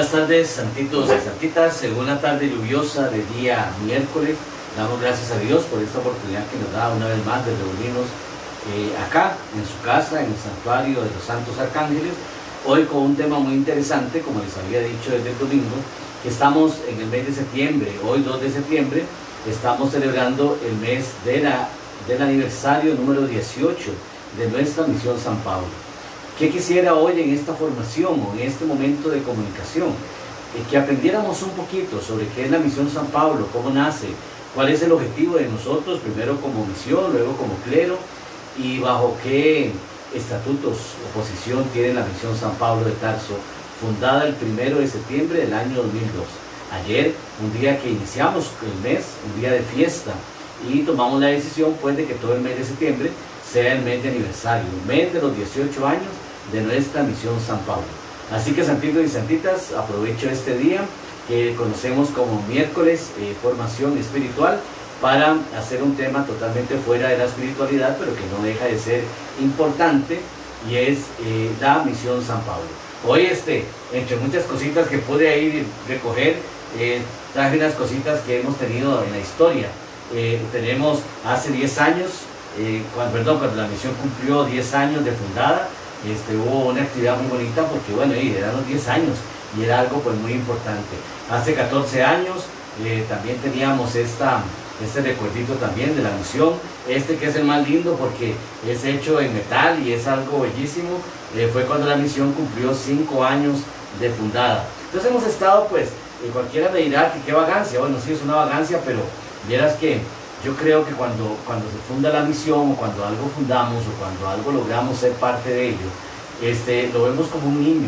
Buenas tardes, santitos y santitas. En una tarde lluviosa de día miércoles, damos gracias a Dios por esta oportunidad que nos da una vez más de reunirnos acá, en su casa, en el santuario de los santos arcángeles. Hoy con un tema muy interesante, como les había dicho desde el domingo, que estamos en el mes de septiembre. Hoy 2 de septiembre estamos celebrando el mes del aniversario número 18 de nuestra misión San Pablo. ¿Qué quisiera hoy en esta formación o en este momento de comunicación? Que aprendiéramos un poquito sobre qué es la misión San Pablo, cómo nace, cuál es el objetivo de nosotros, primero como misión, luego como clero, y bajo qué estatutos o posición tiene la misión San Pablo de Tarso, fundada el 1 de septiembre del año 2002. Ayer, un día que iniciamos el mes, un día de fiesta, y tomamos la decisión pues de que todo el mes de septiembre sea el mes de aniversario, el mes de los 18 años de nuestra misión San Pablo. Así que santitos y santitas, aprovecho este día que conocemos como miércoles formación espiritual para hacer un tema totalmente fuera de la espiritualidad, pero que no deja de ser importante, y es la misión San Pablo. Hoy entre muchas cositas que pude ir recoger, traje unas cositas que hemos tenido en la historia. Tenemos hace 10 años, cuando la misión cumplió 10 años de fundada, hubo una actividad muy bonita porque bueno, eran los 10 años y era algo pues muy importante. Hace 14 años también teníamos este recuerdito también de la misión, que es el más lindo porque es hecho en metal y es algo bellísimo. Fue cuando la misión cumplió 5 años de fundada. Entonces hemos estado pues, cualquiera me dirá que qué vagancia. Bueno, sí es una vagancia, pero vieras que yo creo que cuando se funda la misión, o cuando algo fundamos, o cuando algo logramos ser parte de ello, lo vemos como un niño.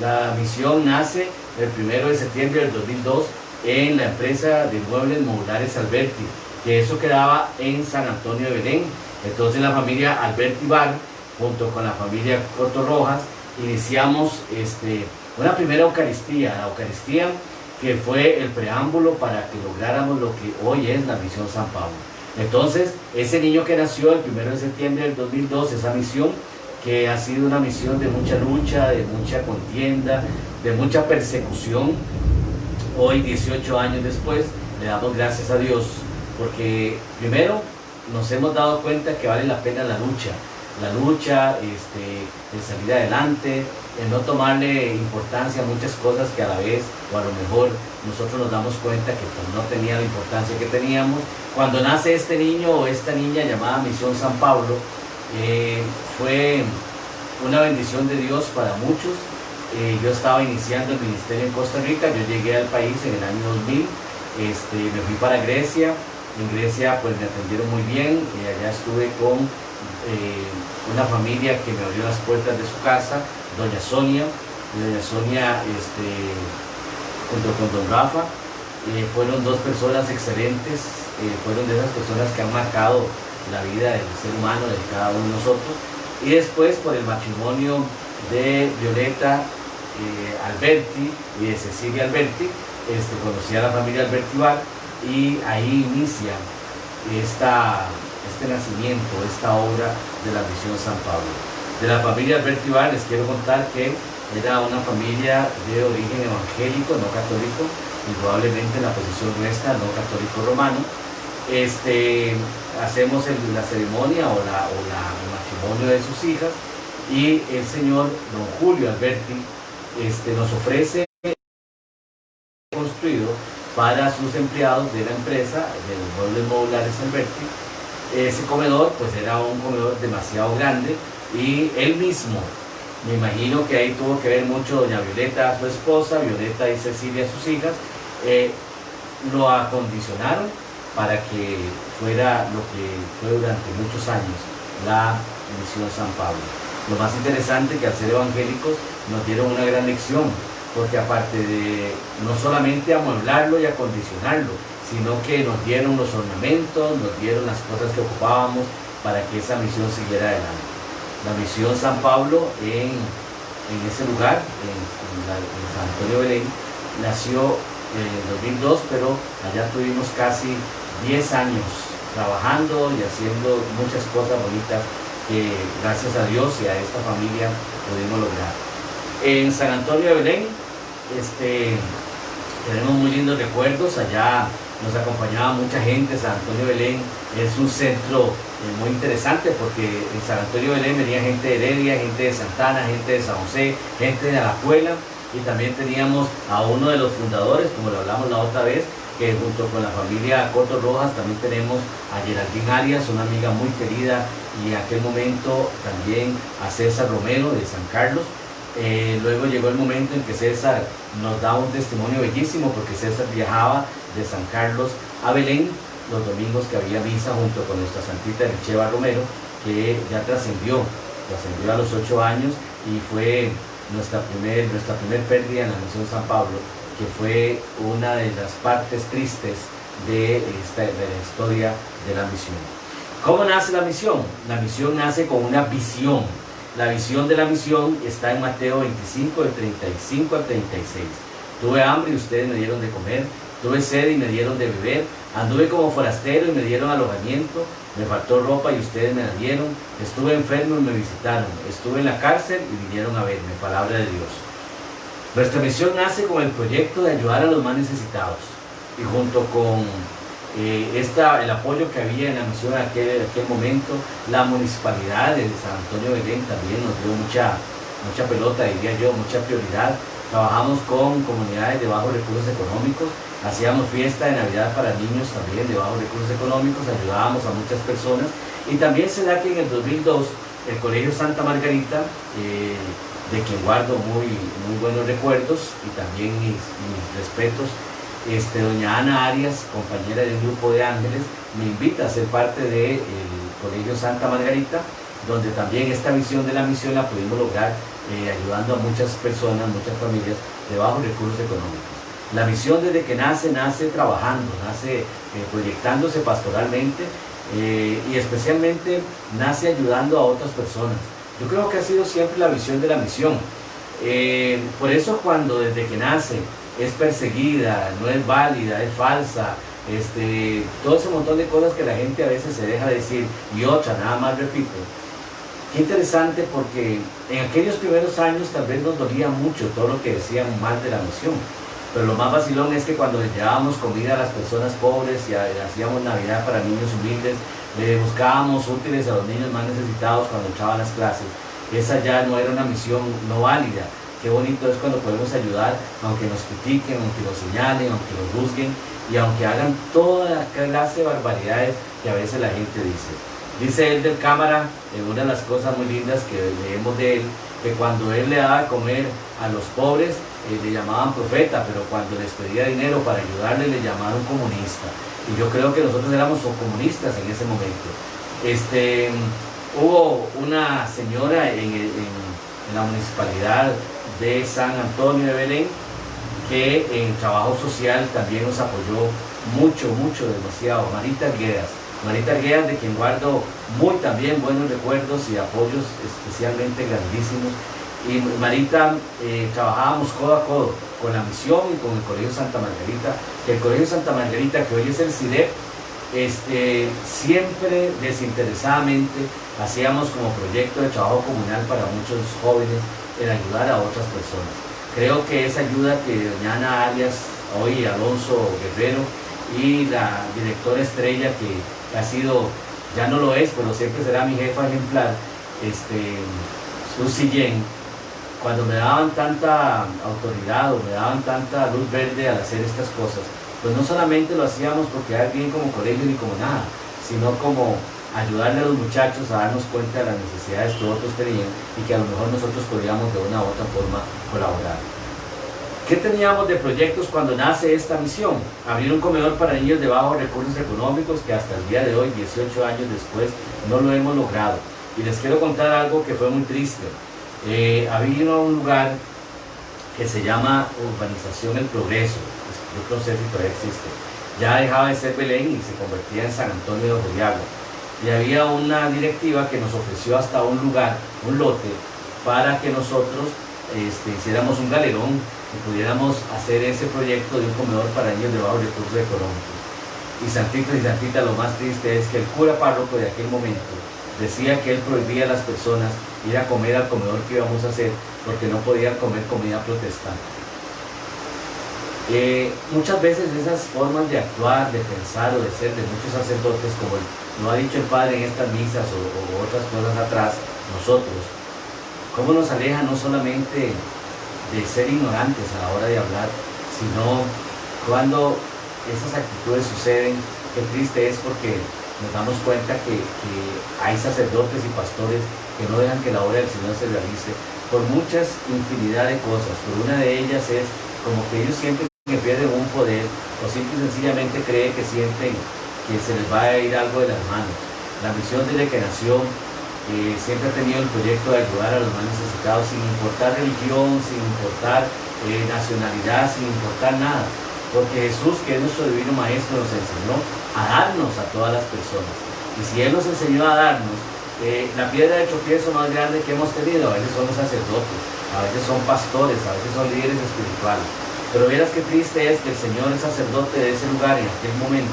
La misión nace el 1 de septiembre del 2002 en la empresa de muebles modulares Alberti, que eso quedaba en San Antonio de Belén. Entonces la familia Alberti Bar, junto con la familia Coto Rojas, iniciamos una primera Eucaristía, la Eucaristía que fue el preámbulo para que lográramos lo que hoy es la misión San Pablo. Entonces, ese niño que nació el 1 de septiembre del 2002, esa misión que ha sido una misión de mucha lucha, de mucha contienda, de mucha persecución, hoy 18 años después, le damos gracias a Dios, porque primero nos hemos dado cuenta que vale la pena la lucha, el salir adelante, el no tomarle importancia a muchas cosas que a la vez, o a lo mejor nosotros nos damos cuenta que pues, no tenía la importancia que teníamos. Cuando nace este niño o esta niña llamada Misión San Pablo, fue una bendición de Dios para muchos. Yo estaba iniciando el ministerio en Costa Rica, yo llegué al país en el año 2000, me fui para Grecia. En Grecia pues me atendieron muy bien, allá estuve con una familia que me abrió las puertas de su casa, doña Sonia, junto con don Rafa, fueron dos personas excelentes, fueron de esas personas que han marcado la vida del ser humano, de cada uno de nosotros. Y después, por el matrimonio de Violeta Alberti y de Cecilia Alberti, conocí a la familia Alberti Bar, y ahí inicia este nacimiento, esta obra de la misión San Pablo. De la familia Alberti Bar les quiero contar que era una familia de origen evangélico, no católico, y probablemente en la posición nuestra, no católico romano. Hacemos la ceremonia o el matrimonio de sus hijas, y el señor don Julio Alberti nos ofrece construido para sus empleados de la empresa de los muebles modulares Alberti. Ese comedor pues era un comedor demasiado grande, y él mismo, me imagino que ahí tuvo que ver mucho doña Violeta, su esposa, Violeta y Cecilia, sus hijas, lo acondicionaron para que fuera lo que fue durante muchos años la misión San Pablo. Lo más interesante que al ser evangélicos nos dieron una gran lección, porque aparte de no solamente amueblarlo y acondicionarlo, sino que nos dieron los ornamentos, nos dieron las cosas que ocupábamos para que esa misión siguiera adelante. La misión San Pablo en ese lugar, en San Antonio de Belén, nació en 2002, pero allá tuvimos casi 10 años trabajando y haciendo muchas cosas bonitas que gracias a Dios y a esta familia pudimos lograr. En San Antonio de Belén tenemos muy lindos recuerdos. Allá nos acompañaba mucha gente. San Antonio de Belén es un centro muy interesante porque en San Antonio de Belén venía gente de Heredia, gente de Santana, gente de San José, gente de Alajuela, y también teníamos a uno de los fundadores, como lo hablamos la otra vez, que junto con la familia Coto Rojas también tenemos a Geraldine Arias, una amiga muy querida, y en aquel momento también a César Romero de San Carlos. Luego llegó el momento en que César nos da un testimonio bellísimo, porque César viajaba de San Carlos a Belén los domingos que había misa junto con nuestra santita Richeva Romero, que ya trascendió a los 8 años, y fue nuestra primer pérdida en la Misión San Pablo, que fue una de las partes tristes de la historia de la misión. ¿Cómo nace la misión? La misión nace con una visión. La visión de la misión está en Mateo 25, de 35 al 36. Tuve hambre y ustedes me dieron de comer, tuve sed y me dieron de beber, anduve como forastero y me dieron alojamiento, me faltó ropa y ustedes me la dieron, estuve enfermo y me visitaron, estuve en la cárcel y vinieron a verme. Palabra de Dios. Nuestra misión nace con el proyecto de ayudar a los más necesitados, y junto con el apoyo que había en la misión en aquel momento, la municipalidad de San Antonio de Belén también nos dio mucha pelota, diría yo, mucha prioridad. Trabajamos con comunidades de bajos recursos económicos, hacíamos fiesta de Navidad para niños también de bajos recursos económicos, ayudábamos a muchas personas, y también se da que en el 2002 el Colegio Santa Margarita, de quien guardo muy buenos recuerdos, y también mis respetos, doña Ana Arias, compañera de un grupo de ángeles, me invita a ser parte del Colegio Santa Margarita, donde también esta visión de la misión la pudimos lograr ayudando a muchas personas, muchas familias de bajos recursos económicos. La misión desde que nace trabajando, nace proyectándose pastoralmente, y especialmente nace ayudando a otras personas. Yo creo que ha sido siempre la visión de la misión. Por eso cuando desde que nace es perseguida, no es válida, es falsa, todo ese montón de cosas que la gente a veces se deja decir, y otra, nada más repito. Qué interesante, porque en aquellos primeros años tal vez nos dolía mucho todo lo que decían mal de la misión, pero lo más vacilón es que cuando les llevábamos comida a las personas pobres y hacíamos Navidad para niños humildes, le buscábamos útiles a los niños más necesitados cuando entraban las clases, esa ya no era una misión no válida. Qué bonito es cuando podemos ayudar, aunque nos critiquen, aunque nos señalen, aunque nos juzguen, y aunque hagan toda clase de barbaridades que a veces la gente dice. Dice él del Cámara, una de las cosas muy lindas que leemos de él, que cuando él le daba de comer a los pobres, le llamaban profeta, pero cuando les pedía dinero para ayudarle, le llamaron comunista. Y yo creo que nosotros éramos comunistas en ese momento. Hubo una señora en la municipalidad de San Antonio de Belén que en trabajo social también nos apoyó mucho, demasiado. Marita Arguedas, de quien guardo también buenos recuerdos y apoyos especialmente grandísimos. Y Marita, trabajábamos codo a codo con la misión y con el Colegio Santa Margarita, que el Colegio Santa Margarita, que hoy es el CIDEP, siempre desinteresadamente hacíamos como proyecto de trabajo comunal para muchos jóvenes el ayudar a otras personas. Creo que esa ayuda que doña Ana Arias, hoy Alonso Guerrero, y la directora estrella, que ha sido, ya no lo es, pero siempre será mi jefa ejemplar, Susi Yen, cuando me daban tanta autoridad o me daban tanta luz verde al hacer estas cosas, pues no solamente lo hacíamos por quedar bien como colegio ni como nada, sino como ayudarle a los muchachos a darnos cuenta de las necesidades que otros tenían y que a lo mejor nosotros podríamos de una u otra forma colaborar. ¿Qué teníamos de proyectos cuando nace esta misión? Abrir un comedor para niños de bajos recursos económicos, que hasta el día de hoy, 18 años después, no lo hemos logrado. Y les quiero contar algo que fue muy triste. Había un lugar que se llama Urbanización El Progreso, yo no sé si todavía existe. Ya dejaba de ser Belén y se convertía en San Antonio de Joliagua. Y había una directiva que nos ofreció hasta un lugar, un lote, para que nosotros hiciéramos un galerón y pudiéramos hacer ese proyecto de un comedor para niños de bajos recursos económicos. Y Santita, lo más triste es que el cura párroco de aquel momento decía que él prohibía a las personas ir a comer al comedor que íbamos a hacer porque no podían comer comida protestante. Muchas veces esas formas de actuar, de pensar o de ser de muchos sacerdotes, como lo ha dicho el Padre en estas misas o otras cosas atrás, nosotros, cómo nos aleja no solamente de ser ignorantes a la hora de hablar, sino cuando esas actitudes suceden, qué triste es porque nos damos cuenta que hay sacerdotes y pastores que no dejan que la obra del Señor se realice por muchas infinidad de cosas. Por una de ellas es como que ellos sienten que pierden un poder o simple y sencillamente creen que sienten que se les va a ir algo de las manos. La misión desde que nació siempre ha tenido el proyecto de ayudar a los más necesitados sin importar religión, sin importar nacionalidad, sin importar nada. Porque Jesús, que es nuestro divino Maestro, nos enseñó a darnos a todas las personas. Y si Él nos enseñó a darnos, la piedra de tropiezo más grande que hemos tenido, a veces son los sacerdotes, a veces son pastores, a veces son líderes espirituales. Pero vieras qué triste es que el Señor, el sacerdote de ese lugar en aquel momento,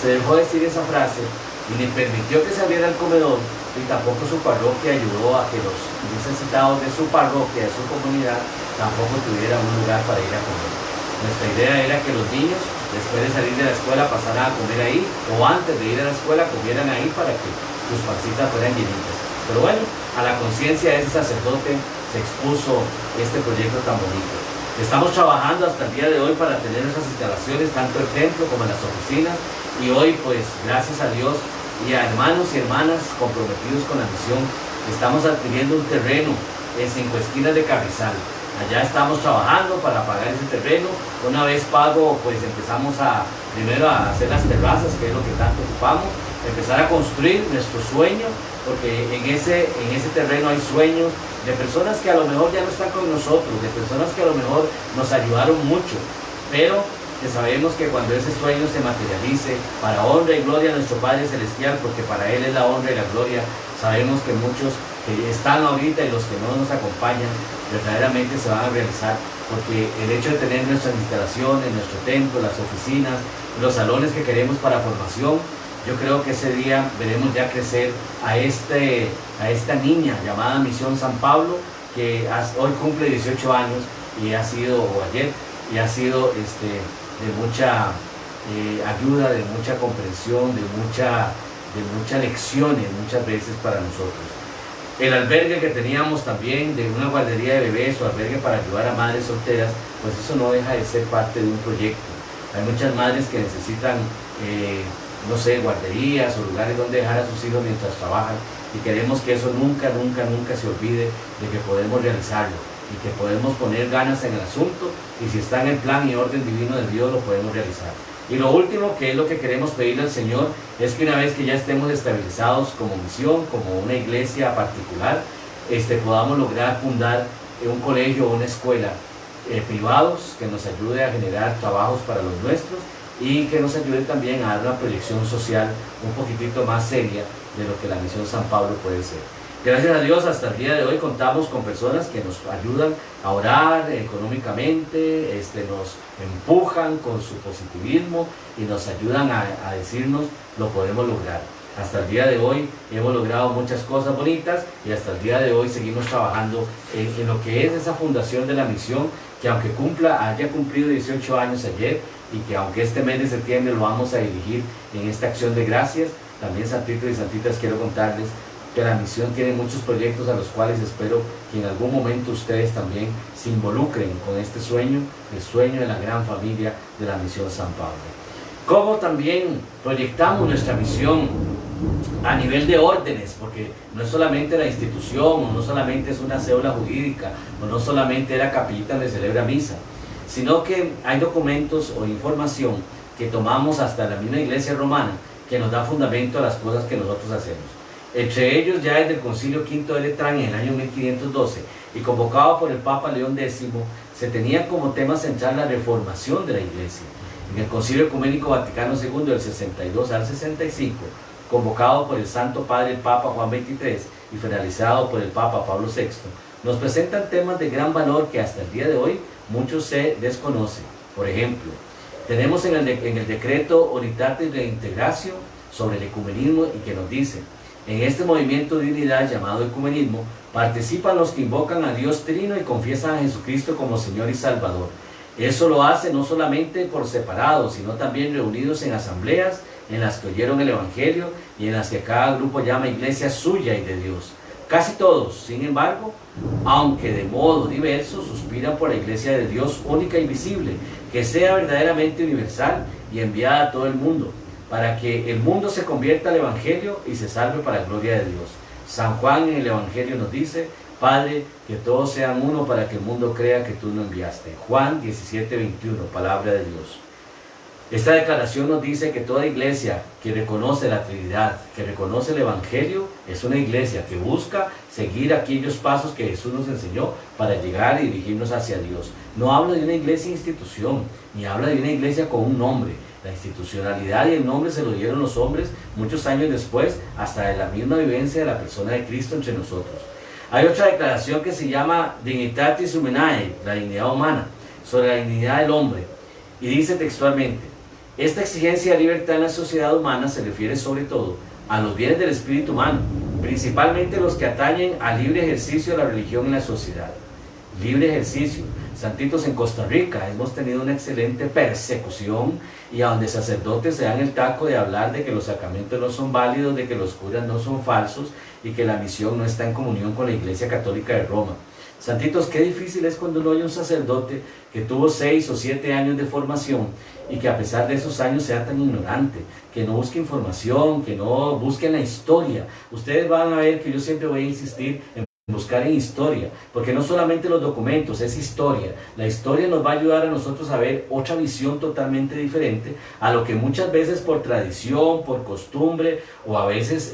se dejó decir esa frase y le permitió que se abriera el comedor, y tampoco su parroquia ayudó a que los necesitados de su parroquia, de su comunidad, tampoco tuvieran un lugar para ir a comer. Nuestra idea era que los niños, después de salir de la escuela, pasaran a comer ahí, o antes de ir a la escuela, comieran ahí para que sus pancitas fueran llenitas. Pero bueno, a la conciencia de ese sacerdote se expuso este proyecto tan bonito. Estamos trabajando hasta el día de hoy para tener nuestras instalaciones, tanto el templo como en las oficinas, y hoy, pues, gracias a Dios y a hermanos y hermanas comprometidos con la misión, estamos adquiriendo un terreno en 5 esquinas de Carrizal. Allá estamos trabajando para pagar ese terreno. Una vez pago, pues empezamos primero a hacer las terrazas, que es lo que tanto ocupamos, empezar a construir nuestro sueño, porque en ese terreno hay sueños de personas que a lo mejor ya no están con nosotros, de personas que a lo mejor nos ayudaron mucho, pero que sabemos que cuando ese sueño se materialice, para honra y gloria a nuestro Padre Celestial, porque para Él es la honra y la gloria, sabemos que muchos que están ahorita y los que no nos acompañan, verdaderamente se van a realizar, porque el hecho de tener nuestras instalaciones, nuestro templo, las oficinas, los salones que queremos para formación, yo creo que ese día veremos ya crecer a esta niña llamada Misión San Pablo, que hoy cumple 18 años y ha sido, o ayer, y ha sido de mucha ayuda, de mucha comprensión, de muchas lecciones muchas veces para nosotros. El albergue que teníamos también de una guardería de bebés o albergue para ayudar a madres solteras, pues eso no deja de ser parte de un proyecto. Hay muchas madres que necesitan, no sé, guarderías o lugares donde dejar a sus hijos mientras trabajan, y queremos que eso nunca, nunca, nunca se olvide de que podemos realizarlo y que podemos poner ganas en el asunto, y si está en el plan y orden divino de Dios lo podemos realizar. Y lo último, que es lo que queremos pedirle al Señor, es que una vez que ya estemos estabilizados como misión, como una iglesia particular, podamos lograr fundar un colegio o una escuela privados que nos ayude a generar trabajos para los nuestros y que nos ayude también a dar una proyección social un poquitito más seria de lo que la misión San Pablo puede ser. Gracias a Dios, hasta el día de hoy contamos con personas que nos ayudan a orar económicamente, nos empujan con su positivismo y nos ayudan a decirnos lo podemos lograr. Hasta el día de hoy hemos logrado muchas cosas bonitas y hasta el día de hoy seguimos trabajando en lo que es esa fundación de la misión, que aunque haya cumplido 18 años ayer, y que aunque este mes de septiembre lo vamos a dirigir en esta acción de gracias, también santitos y santitas quiero contarles que la misión tiene muchos proyectos a los cuales espero que en algún momento ustedes también se involucren con este sueño, el sueño de la gran familia de la misión San Pablo. Cómo también proyectamos nuestra misión a nivel de órdenes, porque no es solamente la institución, o no solamente es una cédula jurídica, o no solamente es la capillita donde celebra misa, sino que hay documentos o información que tomamos hasta la misma Iglesia Romana que nos da fundamento a las cosas que nosotros hacemos. Entre ellos, ya desde el Concilio V de Letrán en el año 1512 y convocado por el Papa León X, se tenía como tema central la reformación de la Iglesia. En el Concilio Ecuménico Vaticano II del 62 al 65, convocado por el Santo Padre el Papa Juan XXIII y finalizado por el Papa Pablo VI, nos presentan temas de gran valor que hasta el día de hoy muchos se desconocen. Por ejemplo, tenemos en el decreto Unitatis Reintegratio sobre el ecumenismo, y que nos dice: en este movimiento de unidad llamado ecumenismo participan los que invocan a Dios Trino y confiesan a Jesucristo como Señor y Salvador. Eso lo hace no solamente por separado, sino también reunidos en asambleas en las que oyeron el Evangelio y en las que cada grupo llama iglesia suya y de Dios. Casi todos, sin embargo, aunque de modo diverso, suspiran por la iglesia de Dios única y visible, que sea verdaderamente universal y enviada a todo el mundo, para que el mundo se convierta al Evangelio y se salve para la gloria de Dios. San Juan en el Evangelio nos dice: Padre, que todos sean uno para que el mundo crea que tú lo enviaste. Juan 17:21, palabra de Dios. Esta declaración nos dice que toda iglesia que reconoce la Trinidad, que reconoce el Evangelio, es una iglesia que busca seguir aquellos pasos que Jesús nos enseñó para llegar y dirigirnos hacia Dios. No habla de una iglesia institución, ni habla de una iglesia con un nombre. La institucionalidad y el nombre se lo dieron los hombres muchos años después, hasta de la misma vivencia de la persona de Cristo entre nosotros. Hay otra declaración que se llama Dignitatis Humanae, la dignidad humana, sobre la dignidad del hombre. Y dice textualmente: esta exigencia de libertad en la sociedad humana se refiere sobre todo a los bienes del espíritu humano, principalmente los que atañen al libre ejercicio de la religión en la sociedad. Libre ejercicio. Santitos, en Costa Rica hemos tenido una excelente persecución, y a donde sacerdotes se dan el taco de hablar de que los sacramentos no son válidos, de que los curas no son falsos y que la misión no está en comunión con la Iglesia Católica de Roma. Santitos, qué difícil es cuando uno oye un sacerdote que tuvo 6 o 7 años de formación y que a pesar de esos años sea tan ignorante, que no busque información, que no busque en la historia. Ustedes van a ver que yo siempre voy a insistir en buscar en historia, porque no solamente los documentos, es historia. La historia nos va a ayudar a nosotros a ver otra visión totalmente diferente a lo que muchas veces por tradición, por costumbre o a veces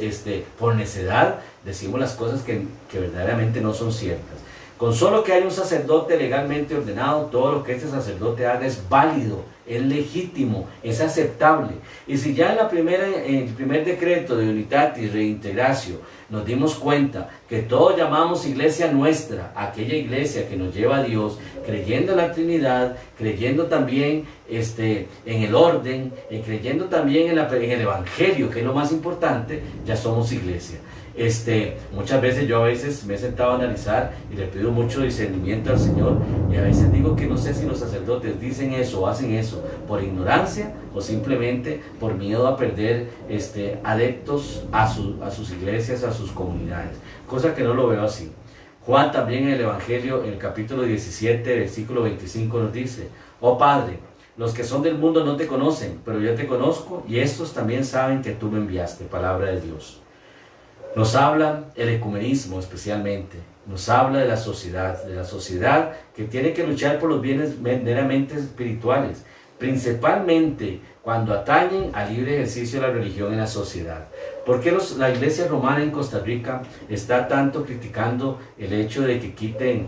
por necedad decimos las cosas que verdaderamente no son ciertas. Con solo que haya un sacerdote legalmente ordenado, todo lo que este sacerdote haga es válido, es legítimo, es aceptable. Y si ya en el primer decreto de Unitatis Reintegratio nos dimos cuenta que todos llamamos iglesia nuestra, aquella iglesia que nos lleva a Dios, creyendo en la Trinidad, creyendo también en el orden, creyendo también en el Evangelio, que es lo más importante, ya somos iglesia. Muchas veces yo a veces me he sentado a analizar y le pido mucho discernimiento al Señor, y a veces digo que no sé si los sacerdotes dicen eso o hacen eso por ignorancia o simplemente por miedo a perder adeptos a sus iglesias, a sus comunidades, cosa que no lo veo así. Juan también en el Evangelio, en el capítulo 17, versículo 25 nos dice: oh Padre, los que son del mundo no te conocen, pero yo te conozco, y estos también saben que tú me enviaste. Palabra de Dios. Nos habla el ecumenismo especialmente, nos habla de la sociedad que tiene que luchar por los bienes meramente espirituales, principalmente cuando atañen al libre ejercicio de la religión en la sociedad. ¿Por qué la Iglesia Romana en Costa Rica está tanto criticando el hecho de que quiten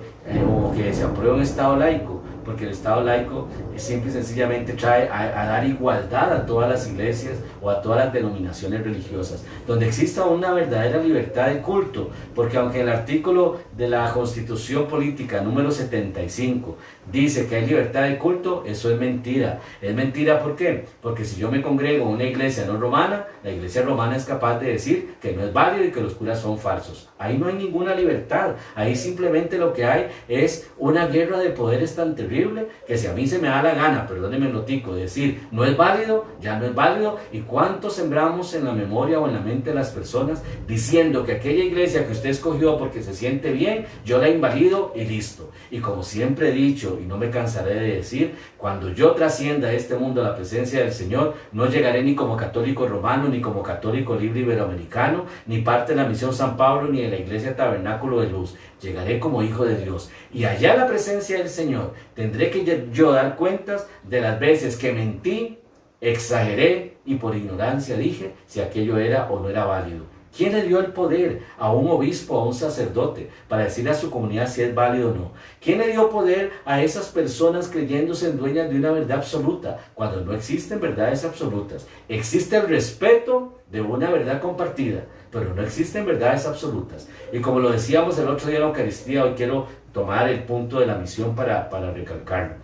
o que se apruebe un Estado laico? Porque el Estado laico simple y sencillamente trae a dar igualdad a todas las iglesias o a todas las denominaciones religiosas, donde exista una verdadera libertad de culto, porque aunque el artículo de la Constitución Política número 75 dice que hay libertad de culto, eso es mentira. ¿Es mentira por qué? Porque si yo me congrego en una iglesia no romana, la iglesia romana es capaz de decir que no es válido y que los curas son falsos. Ahí no hay ninguna libertad, ahí simplemente lo que hay es una guerra de poderes tan terrible que si a mí se me da la gana, perdónenme el notico, decir no es válido, ya no es válido. ¿Y cuánto sembramos en la memoria o en la mente de las personas diciendo que aquella iglesia que usted escogió porque se siente bien, yo la invalido y listo? Y como siempre he dicho y no me cansaré de decir, cuando yo trascienda este mundo a la presencia del Señor, no llegaré ni como católico romano, ni como católico libre iberoamericano, ni parte de la Misión San Pablo, ni de la Iglesia Tabernáculo de Luz. Llegaré como hijo de Dios, y allá en la presencia del Señor tendré que yo dar cuentas de las veces que mentí, exageré y por ignorancia dije si aquello era o no era válido. ¿Quién le dio el poder a un obispo, a un sacerdote, para decirle a su comunidad si es válido o no? ¿Quién le dio poder a esas personas creyéndose dueñas de una verdad absoluta, cuando no existen verdades absolutas? Existe el respeto de una verdad compartida, pero no existen verdades absolutas. Y como lo decíamos el otro día en la Eucaristía, hoy quiero tomar el punto de la misión para recalcarlo.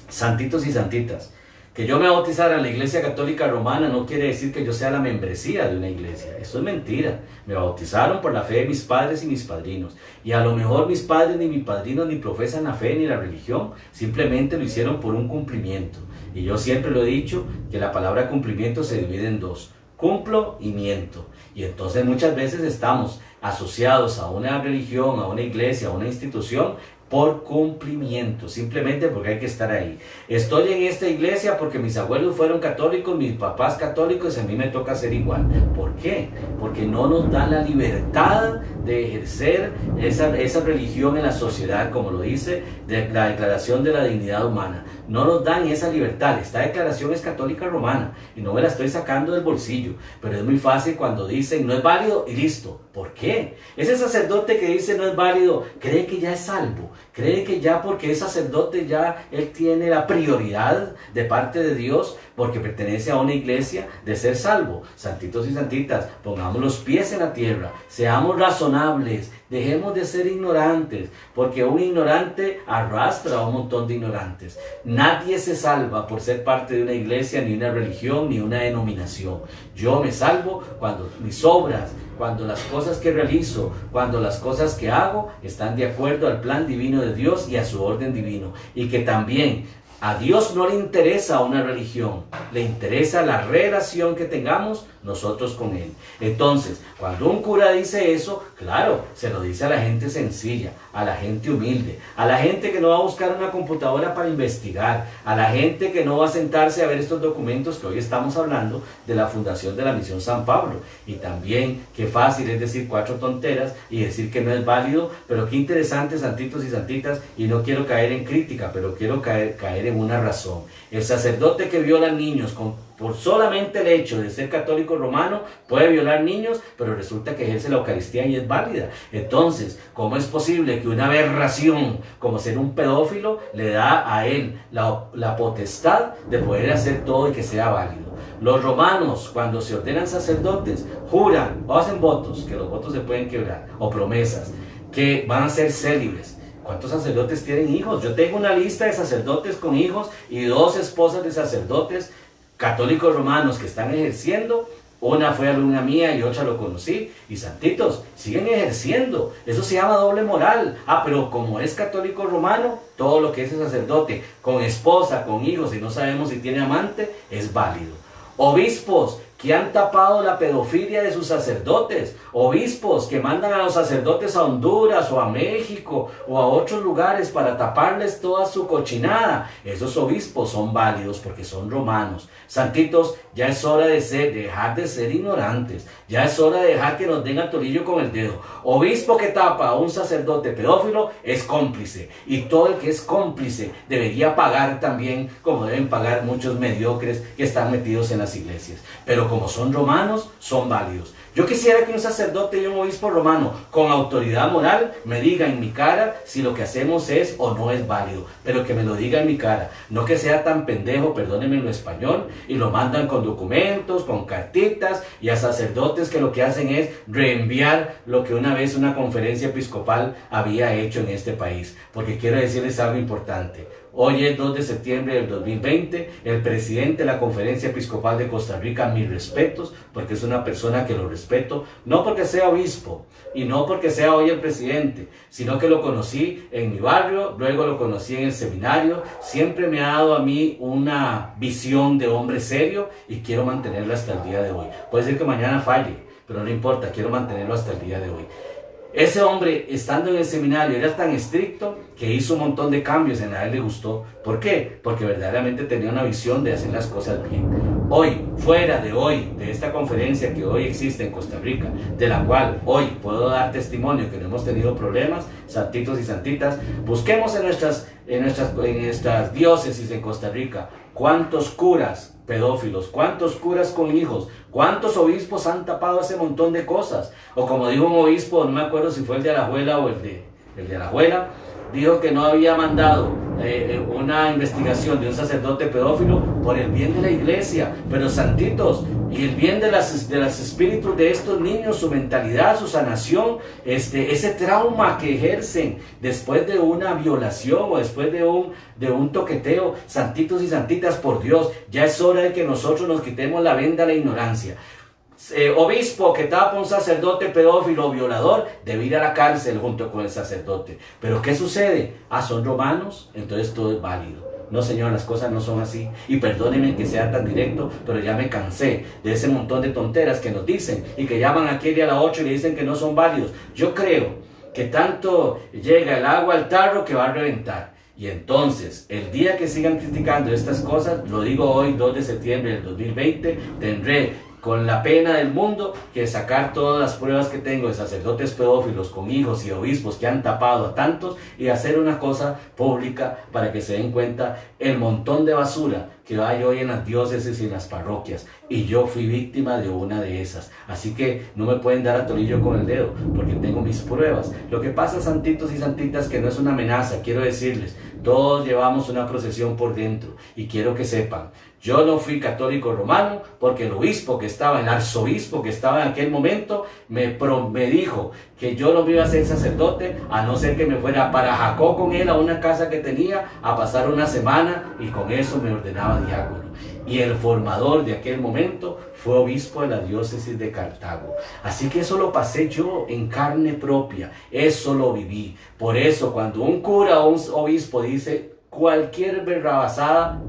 Santitos y santitas, Que yo me bautizara en la Iglesia Católica Romana no quiere decir que yo sea la membresía de una iglesia. Eso es mentira. Me bautizaron por la fe de mis padres y mis padrinos. Y a lo mejor mis padres ni mis padrinos ni profesan la fe ni la religión. Simplemente lo hicieron por un cumplimiento. Y yo siempre lo he dicho, que la palabra cumplimiento se divide en dos: cumplo y miento. Y entonces muchas veces estamos asociados a una religión, a una iglesia, a una institución por cumplimiento, simplemente porque hay que estar ahí. Estoy en esta iglesia porque mis abuelos fueron católicos, mis papás católicos, y a mí me toca ser igual. ¿Por qué? Porque no nos dan la libertad de ejercer esa religión en la sociedad, como lo dice la Declaración de la Dignidad Humana. No nos dan esa libertad. Esta declaración es católica romana y no me la estoy sacando del bolsillo, pero es muy fácil cuando dicen no es válido y listo. ¿Por qué? Ese sacerdote que dice no es válido cree que ya es salvo, cree que ya porque es sacerdote ya él tiene la prioridad de parte de Dios porque pertenece a una iglesia de ser salvo. Santitos y santitas, pongamos los pies en la tierra, seamos razonables, dejemos de ser ignorantes, porque un ignorante arrastra a un montón de ignorantes. Nadie se salva por ser parte de una iglesia, ni una religión, ni una denominación. Yo me salvo cuando mis obras, cuando las cosas que realizo, cuando las cosas que hago están de acuerdo al plan divino de Dios y a su orden divino. Y que también a Dios no le interesa una religión, le interesa la relación que tengamos nosotros con Él. Entonces, cuando un cura dice eso, claro, se lo dice a la gente sencilla, a la gente humilde, a la gente que no va a buscar una computadora para investigar, a la gente que no va a sentarse a ver estos documentos que hoy estamos hablando de la fundación de la Misión San Pablo. Y también, qué fácil es decir 4 tonteras y decir que no es válido, pero qué interesante, santitos y santitas, y no quiero caer en crítica, pero quiero caer en una razón. El sacerdote que viola niños por solamente el hecho de ser católico romano puede violar niños, pero resulta que ejerce la Eucaristía y es válida. Entonces, ¿cómo es posible que una aberración como ser un pedófilo le da a él la potestad de poder hacer todo y que sea válido? Los romanos, cuando se ordenan sacerdotes, juran o hacen votos, que los votos se pueden quebrar, o promesas, que van a ser célibes. ¿Cuántos sacerdotes tienen hijos? Yo tengo una lista de sacerdotes con hijos y 2 esposas de sacerdotes católicos romanos que están ejerciendo. Una fue alumna mía y otra lo conocí. Y santitos, siguen ejerciendo. Eso se llama doble moral. Pero como es católico romano, todo lo que es el sacerdote, con esposa, con hijos y no sabemos si tiene amante, es válido. Obispos que han tapado la pedofilia de sus sacerdotes, obispos que mandan a los sacerdotes a Honduras o a México o a otros lugares para taparles toda su cochinada. Esos obispos son válidos porque son romanos. Santitos, ya es hora de dejar de ser ignorantes, ya es hora de dejar que nos den a tolillo con el dedo. Obispo que tapa a un sacerdote pedófilo es cómplice, y todo el que es cómplice debería pagar también, como deben pagar muchos mediocres que están metidos en las iglesias. Pero como son romanos, son válidos. Yo quisiera que un sacerdote y un obispo romano con autoridad moral me diga en mi cara si lo que hacemos es o no es válido, pero que me lo diga en mi cara, no que sea tan pendejo, perdónenme lo español, y lo mandan con documentos, con cartitas, y a sacerdotes que lo que hacen es reenviar lo que una vez una conferencia episcopal había hecho en este país. Porque quiero decirles algo importante. Hoy es 2 de septiembre del 2020, el presidente de la Conferencia Episcopal de Costa Rica, mis respetos, porque es una persona que lo respeto, no porque sea obispo y no porque sea hoy el presidente, sino que lo conocí en mi barrio, luego lo conocí en el seminario, siempre me ha dado a mí una visión de hombre serio y quiero mantenerla hasta el día de hoy. Puede ser que mañana falle, pero no importa, quiero mantenerlo hasta el día de hoy. Ese hombre, estando en el seminario, era tan estricto que hizo un montón de cambios y a él le gustó. ¿Por qué? Porque verdaderamente tenía una visión de hacer las cosas bien. Hoy, fuera de hoy, de esta conferencia que hoy existe en Costa Rica, de la cual hoy puedo dar testimonio que no hemos tenido problemas, santitos y santitas, busquemos en nuestras diócesis en Costa Rica, cuántos curas pedófilos, cuántos curas con hijos, cuántos obispos han tapado ese montón de cosas. O como dijo un obispo, no me acuerdo si fue el de Alajuela o el de Alajuela, dijo que no había mandado una investigación de un sacerdote pedófilo por el bien de la iglesia, pero santitos, y el bien de los espíritus de estos niños, su mentalidad, su sanación, ese trauma que ejercen después de una violación o después de un toqueteo, santitos y santitas, por Dios, ya es hora de que nosotros nos quitemos la venda de la ignorancia. Obispo que tapa un sacerdote pedófilo o violador debe ir a la cárcel junto con el sacerdote. Pero ¿qué sucede? Son romanos, entonces todo es válido. No, señor, las cosas no son así. Y perdónenme que sea tan directo, pero ya me cansé de ese montón de tonteras que nos dicen y que llaman aquí a las 8 y le dicen que no son válidos. Yo creo que tanto llega el agua al tarro que va a reventar. Y entonces, el día que sigan criticando estas cosas, lo digo hoy, 2 de septiembre del 2020, tendré con la pena del mundo que sacar todas las pruebas que tengo de sacerdotes pedófilos con hijos y obispos que han tapado a tantos y hacer una cosa pública para que se den cuenta el montón de basura que hay hoy en las diócesis y en las parroquias. Y yo fui víctima de una de esas. Así que no me pueden dar a tolillo con el dedo, porque tengo mis pruebas. Lo que pasa, santitos y santitas, que no es una amenaza, quiero decirles, todos llevamos una procesión por dentro. Y quiero que sepan, yo no fui católico romano porque el obispo que estaba, el arzobispo que estaba en aquel momento, me dijo que yo no me iba a ser sacerdote a no ser que me fuera para Jacó con él a una casa que tenía a pasar una semana, y con eso me ordenaba diácono. Y el formador de aquel momento fue obispo de la diócesis de Cartago. Así que eso lo pasé yo en carne propia, eso lo viví. Por eso cuando un cura o un obispo dice cualquier barrabasada,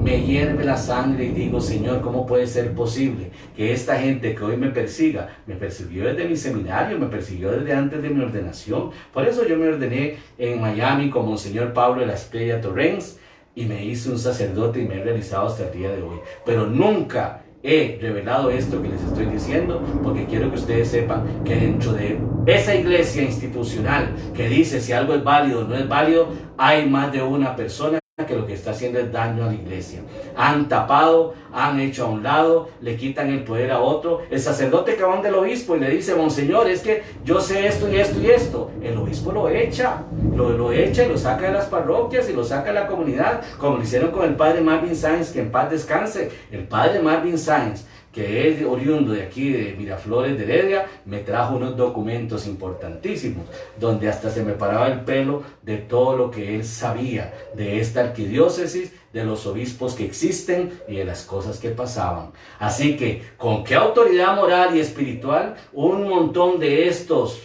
me hierve la sangre y digo, Señor, ¿cómo puede ser posible que esta gente que hoy me persiga, me persiguió desde mi seminario, me persiguió desde antes de mi ordenación? Por eso yo me ordené en Miami con Monseñor Pablo de la Espriella Torrens y me hice un sacerdote y me he realizado hasta el día de hoy. Pero nunca he revelado esto que les estoy diciendo, porque quiero que ustedes sepan que dentro de esa iglesia institucional que dice si algo es válido o no es válido, hay más de una persona que lo que está haciendo es daño a la iglesia. Han tapado, han hecho a un lado, le quitan el poder a otro. El sacerdote que va del obispo y le dice, Monseñor, es que yo sé esto y esto y esto. El obispo lo echa y lo saca de las parroquias y lo saca de la comunidad, como lo hicieron con el padre Marvin Sáenz, que en paz descanse. El padre Marvin Sáenz, que es oriundo de aquí de Miraflores de Heredia, me trajo unos documentos importantísimos, donde hasta se me paraba el pelo de todo lo que él sabía de esta arquidiócesis, de los obispos que existen y de las cosas que pasaban. Así que, ¿con qué autoridad moral y espiritual un montón de estos,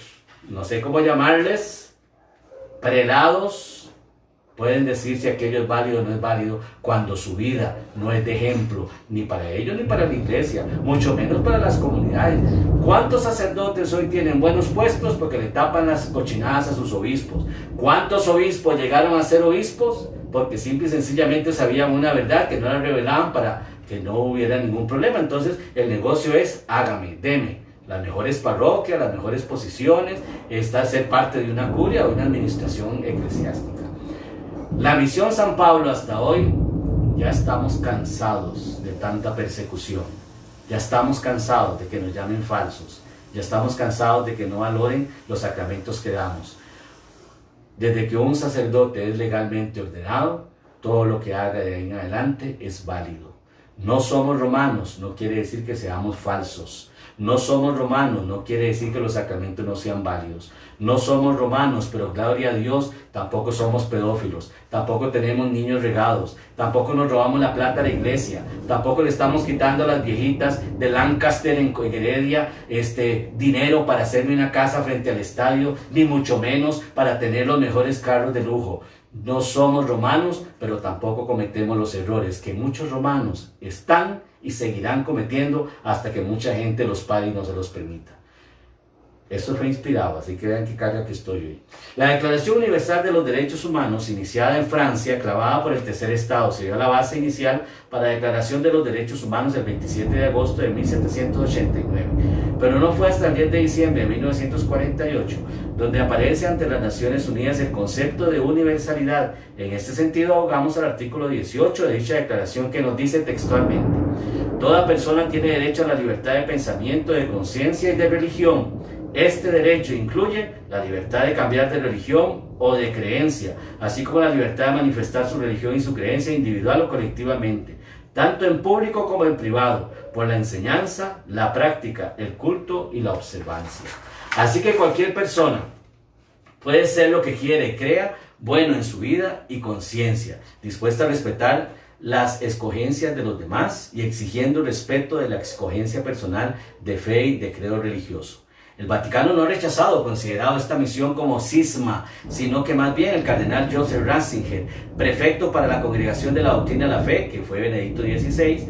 no sé cómo llamarles, prelados, pueden decir si aquello es válido o no es válido cuando su vida no es de ejemplo ni para ellos ni para la iglesia, mucho menos para las comunidades? ¿Cuántos sacerdotes hoy tienen buenos puestos porque le tapan las cochinadas a sus obispos? ¿Cuántos obispos llegaron a ser obispos porque simple y sencillamente sabían una verdad que no la revelaban para que no hubiera ningún problema? Entonces el negocio es hágame, deme las mejores parroquias, las mejores posiciones, ser parte de una curia o una administración eclesiástica. La misión San Pablo hasta hoy, ya estamos cansados de tanta persecución, ya estamos cansados de que nos llamen falsos, ya estamos cansados de que no valoren los sacramentos que damos. Desde que un sacerdote es legalmente ordenado, todo lo que haga de ahí en adelante es válido. No somos romanos, no quiere decir que seamos falsos. No somos romanos, no quiere decir que los sacramentos no sean válidos. No somos romanos, pero gloria a Dios, tampoco somos pedófilos, tampoco tenemos niños regados, tampoco nos robamos la plata a la iglesia, tampoco le estamos quitando a las viejitas de Lancaster en Heredia dinero para hacerme una casa frente al estadio, ni mucho menos para tener los mejores carros de lujo. No somos romanos, pero tampoco cometemos los errores que muchos romanos están y seguirán cometiendo hasta que mucha gente los pague y no se los permita. Esto fue inspirado, así que vean qué carga que estoy hoy. La Declaración Universal de los Derechos Humanos, iniciada en Francia, clavada por el Tercer Estado, se dio la base inicial para la Declaración de los Derechos Humanos el 27 de agosto de 1789. Pero no fue hasta el 10 de diciembre de 1948, donde aparece ante las Naciones Unidas el concepto de universalidad. En este sentido, abogamos al artículo 18 de dicha declaración, que nos dice textualmente: toda persona tiene derecho a la libertad de pensamiento, de conciencia y de religión. Este derecho incluye la libertad de cambiar de religión o de creencia, así como la libertad de manifestar su religión y su creencia individual o colectivamente, tanto en público como en privado, por la enseñanza, la práctica, el culto y la observancia. Así que cualquier persona puede ser lo que quiere, crea bueno en su vida y conciencia, dispuesta a respetar las escogencias de los demás y exigiendo respeto de la escogencia personal de fe y de credo religioso. El Vaticano no ha rechazado o considerado esta misión como cisma, sino que más bien el cardenal Joseph Ratzinger, prefecto para la Congregación de la Doctrina de la Fe, que fue Benedicto XVI,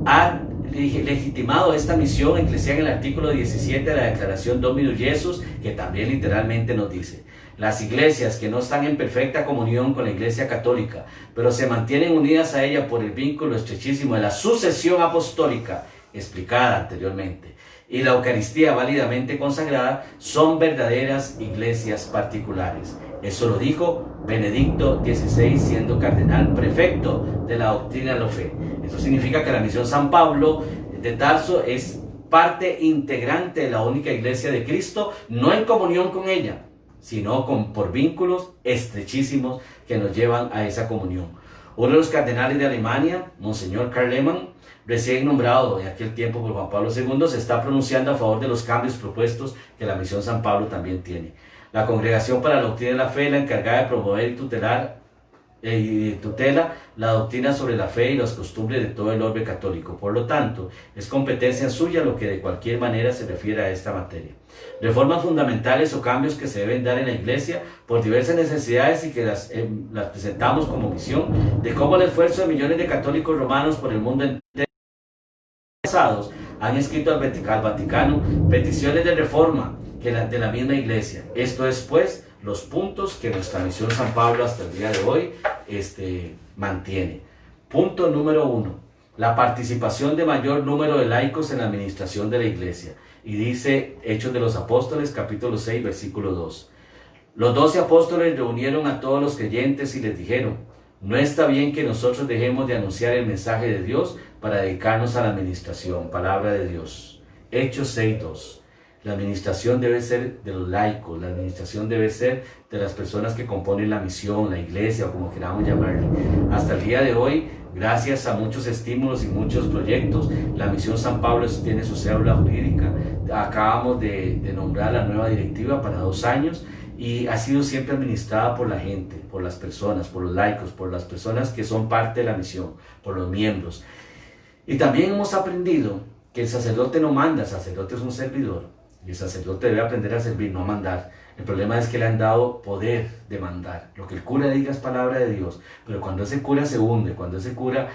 ha legitimado esta misión eclesial en el artículo 17 de la Declaración Dominus Jesus, que también literalmente nos dice: las iglesias que no están en perfecta comunión con la Iglesia Católica, pero se mantienen unidas a ella por el vínculo estrechísimo de la sucesión apostólica, explicada anteriormente, y la Eucaristía válidamente consagrada, son verdaderas iglesias particulares. Eso lo dijo Benedicto XVI, siendo cardenal prefecto de la Doctrina de la Fe. Eso significa que la misión San Pablo de Tarso es parte integrante de la única iglesia de Cristo, no en comunión con ella, sino por vínculos estrechísimos que nos llevan a esa comunión. Uno de los cardenales de Alemania, Monseñor Karl Lehmann, recién nombrado en aquel tiempo por Juan Pablo II, se está pronunciando a favor de los cambios propuestos que la misión San Pablo también tiene. La Congregación para la Doctrina de la Fe, la encargada de promover y tutela la doctrina sobre la fe y las costumbres de todo el orbe católico. Por lo tanto, es competencia suya lo que de cualquier manera se refiere a esta materia. Reformas fundamentales o cambios que se deben dar en la Iglesia por diversas necesidades y que las presentamos como misión, de cómo el esfuerzo de millones de católicos romanos por el mundo entero han escrito al Vaticano peticiones de reforma de la misma Iglesia. Esto es, pues, los puntos que nuestra misión San Pablo hasta el día de hoy mantiene. Punto número 1. La participación de mayor número de laicos en la administración de la Iglesia. Y dice Hechos de los Apóstoles, capítulo 6, versículo 2. Los 12 apóstoles reunieron a todos los creyentes y les dijeron: no está bien que nosotros dejemos de anunciar el mensaje de Dios para dedicarnos a la administración. Palabra de Dios. Hechos 6, 2. La administración debe ser de los laicos, la administración debe ser de las personas que componen la misión, la iglesia o como queramos llamarle. Hasta el día de hoy, gracias a muchos estímulos y muchos proyectos, la misión San Pablo tiene su célula jurídica. Acabamos de nombrar la nueva directiva para 2 años y ha sido siempre administrada por la gente, por las personas, por los laicos, por las personas que son parte de la misión, por los miembros. Y también hemos aprendido que el sacerdote no manda, el sacerdote es un servidor. Y el sacerdote debe aprender a servir, no a mandar. El problema es que le han dado poder de mandar. Lo que el cura diga es palabra de Dios. Pero cuando ese cura se hunde, cuando ese cura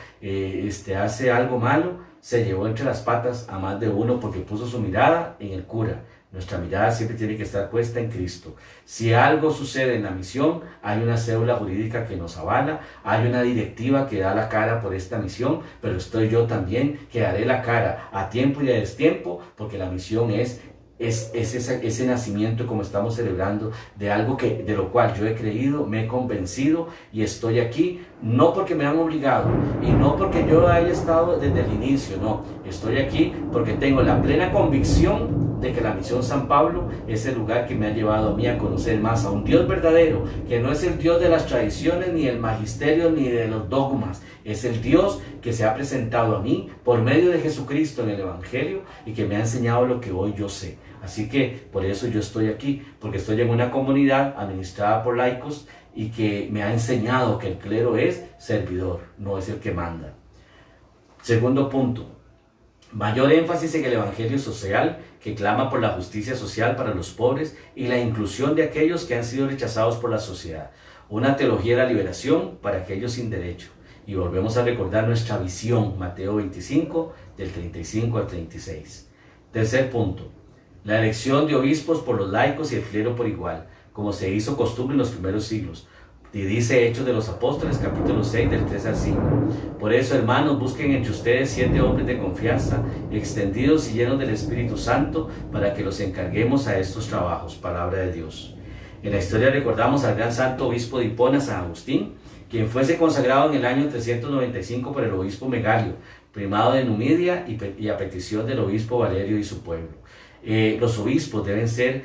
hace algo malo, se llevó entre las patas a más de uno porque puso su mirada en el cura. Nuestra mirada siempre tiene que estar puesta en Cristo. Si algo sucede en la misión, hay una cédula jurídica que nos avala, hay una directiva que da la cara por esta misión, pero estoy yo también que daré la cara a tiempo y a destiempo, porque la misión es ese nacimiento, como estamos celebrando, de algo de lo cual yo he creído, me he convencido y estoy aquí, no porque me han obligado y no porque yo haya estado desde el inicio, no, estoy aquí porque tengo la plena convicción de que la misión San Pablo es el lugar que me ha llevado a mí a conocer más a un Dios verdadero, que no es el Dios de las tradiciones, ni el magisterio, ni de los dogmas. Es el Dios que se ha presentado a mí por medio de Jesucristo en el Evangelio y que me ha enseñado lo que hoy yo sé. Así que por eso yo estoy aquí, porque estoy en una comunidad administrada por laicos y que me ha enseñado que el clero es servidor, no es el que manda. Segundo punto. Mayor énfasis en el evangelio social que clama por la justicia social para los pobres y la inclusión de aquellos que han sido rechazados por la sociedad. Una teología de la liberación para aquellos sin derecho. Y volvemos a recordar nuestra visión, Mateo 25, del 35 al 36. Tercer punto. La elección de obispos por los laicos y el clero por igual, como se hizo costumbre en los primeros siglos. Y dice Hechos de los Apóstoles, capítulo 6, del 3 al 5. Por eso, hermanos, busquen entre ustedes 7 hombres de confianza, extendidos y llenos del Espíritu Santo, para que los encarguemos a estos trabajos. Palabra de Dios. En la historia recordamos al gran santo obispo de Hipona, San Agustín, quien fuese consagrado en el año 395 por el obispo Megalio, primado de Numidia y a petición del obispo Valerio y su pueblo. Los obispos deben ser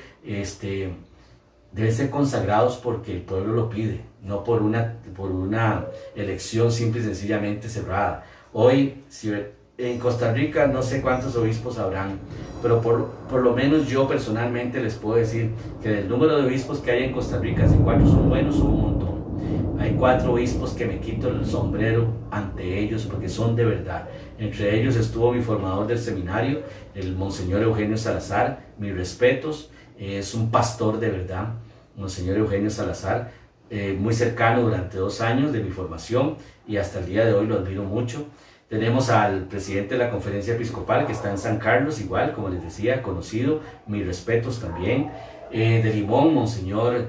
deben ser consagrados porque el pueblo lo pide, no por una elección simple y sencillamente cerrada. Hoy, si en Costa Rica no sé cuántos obispos habrán, pero por lo menos yo personalmente les puedo decir que del número de obispos que hay en Costa Rica, si 4 son buenos, son un montón. Hay 4 obispos que me quito el sombrero ante ellos porque son de verdad. Entre ellos estuvo mi formador del seminario, el Monseñor Eugenio Salazar, mis respetos, es un pastor de verdad, Monseñor Eugenio Salazar, muy cercano durante 2 años de mi formación y hasta el día de hoy lo admiro mucho. Tenemos al presidente de la Conferencia Episcopal que está en San Carlos, igual, como les decía, conocido, mis respetos también. De Limón, Monseñor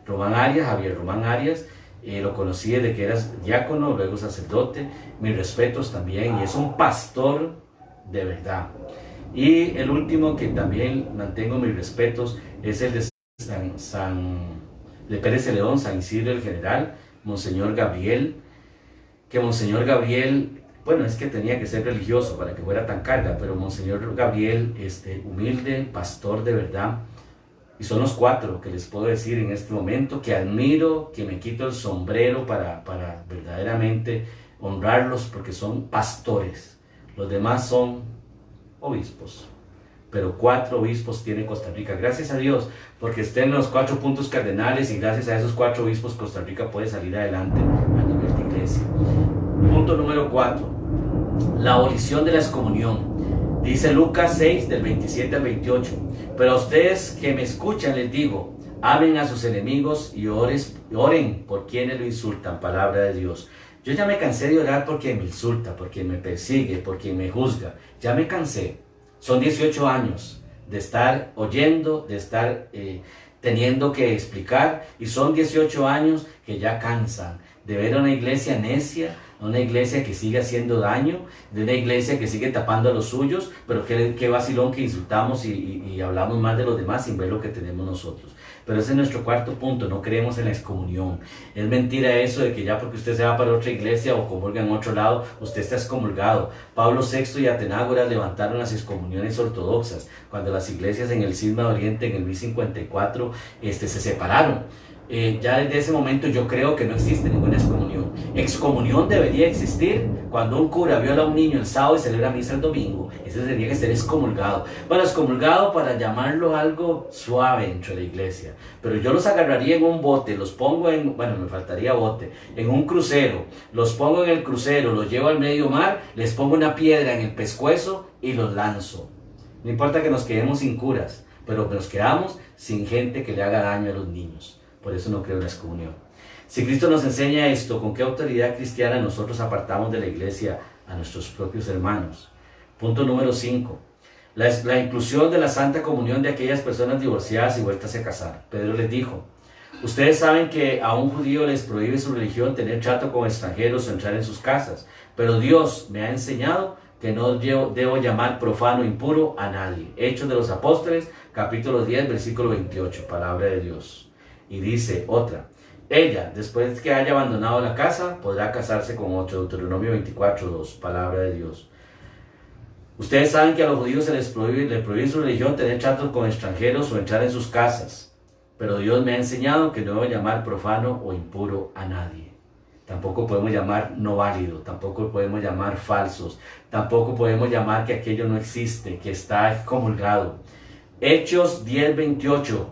Román Arias, Javier Román Arias, lo conocí desde que era diácono, luego sacerdote, mis respetos también, y es un pastor de verdad. Y el último que también mantengo mis respetos es el de de Pérez de León, San Isidro el General, Monseñor Gabriel, que Monseñor Gabriel, bueno, es que tenía que ser religioso para que fuera tan carga, pero Monseñor Gabriel, humilde, pastor de verdad, y son los 4 que les puedo decir en este momento, que admiro, que me quito el sombrero para verdaderamente honrarlos, porque son pastores. Los demás son obispos, pero 4 obispos tiene Costa Rica, gracias a Dios, porque estén los 4 puntos cardenales y gracias a esos 4 obispos Costa Rica puede salir adelante a nivel de iglesia. Punto número 4, la abolición de la excomunión. Dice Lucas 6 del 27 al 28, pero a ustedes que me escuchan les digo, amen a sus enemigos y oren por quienes lo insultan, palabra de Dios. Yo ya me cansé de orar por quien me insulta, por quien me persigue, por quien me juzga, ya me cansé. Son 18 años de estar oyendo, de estar teniendo que explicar, y son 18 años que ya cansan de ver a una iglesia necia, a una iglesia que sigue haciendo daño, de una iglesia que sigue tapando a los suyos, pero qué vacilón que insultamos y hablamos más de los demás sin ver lo que tenemos nosotros. Pero ese es nuestro 4 punto, no creemos en la excomunión. Es mentira eso de que ya porque usted se va para otra iglesia o comulga en otro lado, usted está excomulgado. Pablo VI y Atenágoras levantaron las excomuniones ortodoxas, cuando las iglesias en el Cisma de Oriente en el 1054 se separaron. Ya desde ese momento yo creo que no existe ninguna excomunión. Excomunión debería existir cuando un cura viola a un niño el sábado y celebra misa el domingo. Ese tendría que ser excomulgado. Bueno, excomulgado para llamarlo algo suave dentro de la iglesia. Pero yo los agarraría en un bote, los pongo bueno, me faltaría bote, en un crucero. Los pongo en el crucero, los llevo al medio mar, les pongo una piedra en el pescuezo y los lanzo. No importa que nos quedemos sin curas, pero nos quedamos sin gente que le haga daño a los niños. Por eso no creo en la excomunión. Si Cristo nos enseña esto, ¿con qué autoridad cristiana nosotros apartamos de la iglesia a nuestros propios hermanos? Punto número 5. La inclusión de la Santa Comunión de aquellas personas divorciadas y vueltas a casar. Pedro les dijo, ustedes saben que a un judío les prohíbe su religión tener trato con extranjeros o entrar en sus casas, pero Dios me ha enseñado que no debo llamar profano o impuro a nadie. Hechos de los Apóstoles, capítulo 10, versículo 28, palabra de Dios. Y dice otra, ella, después que haya abandonado la casa, podrá casarse con otro. Deuteronomio 24:2, palabra de Dios. Ustedes saben que a los judíos se les prohíbe su religión tener tratos con extranjeros o entrar en sus casas. Pero Dios me ha enseñado que no debo llamar profano o impuro a nadie. Tampoco podemos llamar no válido, tampoco podemos llamar falsos, tampoco podemos llamar que aquello no existe, que está excomulgado. Hechos 10:28.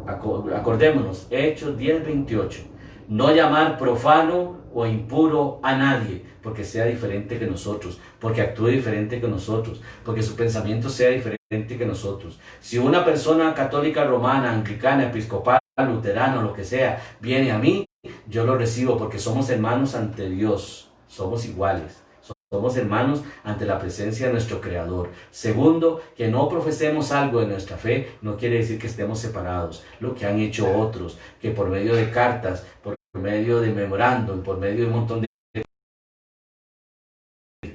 Acordémonos, Hechos 10:28. No llamar profano o impuro a nadie, porque sea diferente que nosotros, porque actúe diferente que nosotros, porque su pensamiento sea diferente que nosotros. Si una persona católica, romana, anglicana, episcopal, luterana, lo que sea, viene a mí, yo lo recibo porque somos hermanos ante Dios, somos iguales. Somos hermanos ante la presencia de nuestro Creador. Segundo, que no profesemos algo de nuestra fe no quiere decir que estemos separados. Lo que han hecho otros, que por medio de cartas, por medio de memorándum, por medio de un montón de...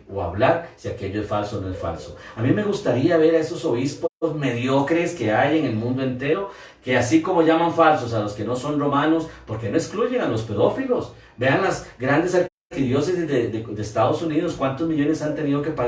o hablar si aquello es falso o no es falso. A mí me gustaría ver a esos obispos mediocres que hay en el mundo entero, que así como llaman falsos a los que no son romanos, ¿por qué no excluyen a los pedófilos? Vean las grandes arquidiócesis de Estados Unidos, cuántos millones han tenido que pagar